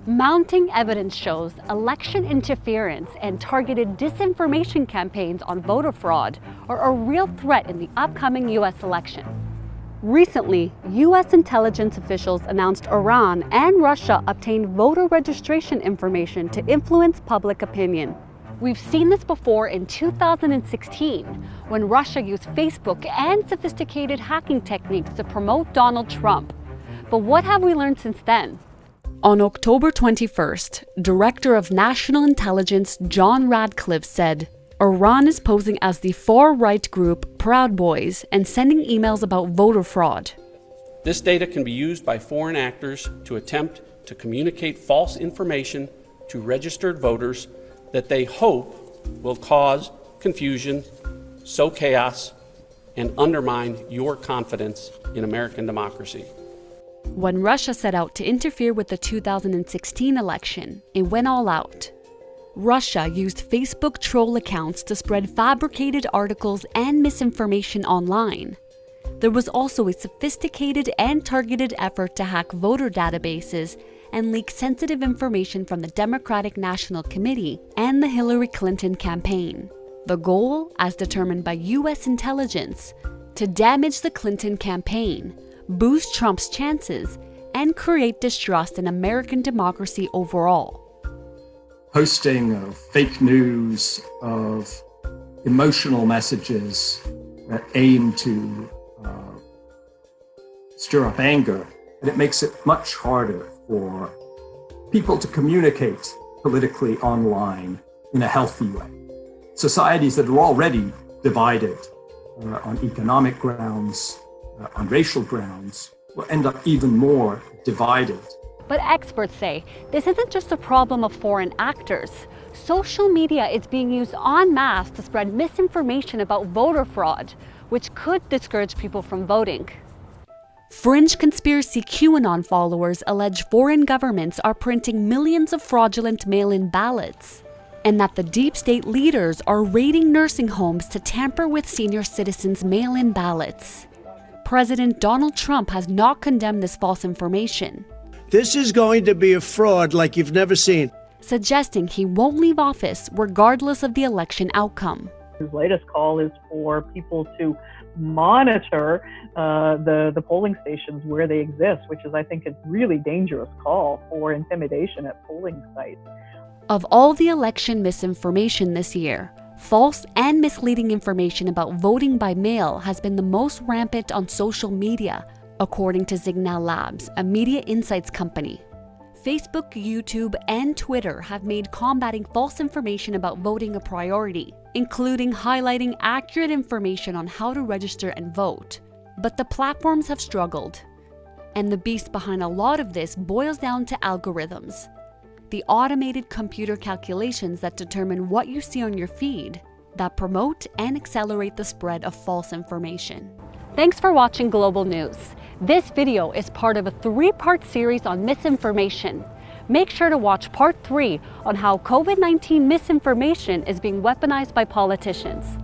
Mounting evidence shows election interference and targeted disinformation campaigns on voter fraud are a real threat in the upcoming U.S. election. Recently, U.S. intelligence officials announced Iran and Russia obtained voter registration information to influence public opinion. We've seen this before in 2016, when Russia used Facebook and sophisticated hacking techniques to promote Donald Trump. But what have we learned since then? On October 21st, Director of National Intelligence John Radcliffe said, Iran is posing as the far-right group Proud Boys and sending emails about voter fraud. This data can be used by foreign actors to attempt to communicate false information to registered voters that they hope will cause confusion, sow chaos, and undermine your confidence in American democracy. When Russia set out to interfere with the 2016 election, it went all out. Russia used Facebook troll accounts to spread fabricated articles and misinformation online. There was also a sophisticated and targeted effort to hack voter databases and leak sensitive information from the Democratic National Committee and the Hillary Clinton campaign. The goal, as determined by U.S. intelligence, to damage the Clinton campaign, boost Trump's chances, and create distrust in American democracy overall. Posting of fake news, of emotional messages that aim to stir up anger, and it makes it much harder for people to communicate politically online in a healthy way. Societies that are already divided on economic grounds, on racial grounds, will end up even more divided. But experts say this isn't just a problem of foreign actors. Social media is being used en masse to spread misinformation about voter fraud, which could discourage people from voting. Fringe conspiracy QAnon followers allege foreign governments are printing millions of fraudulent mail-in ballots, and that the deep state leaders are raiding nursing homes to tamper with senior citizens' mail-in ballots. President Donald Trump has not condemned this false information. This is going to be a fraud like you've never seen, suggesting he won't leave office regardless of the election outcome. His latest call is for people to monitor the polling stations where they exist, which is, I think, a really dangerous call for intimidation at polling sites. Of all the election misinformation this year, false and misleading information about voting by mail has been the most rampant on social media, according to Signal Labs, a media insights company. Facebook, YouTube, and Twitter have made combating false information about voting a priority, including highlighting accurate information on how to register and vote. But the platforms have struggled. And the beast behind a lot of this boils down to algorithms, the automated computer calculations that determine what you see on your feed, that promote and accelerate the spread of false information. Thanks for watching Global News. This video is part of a 3-part series on misinformation. Make sure to watch part 3 on how COVID-19 misinformation is being weaponized by politicians.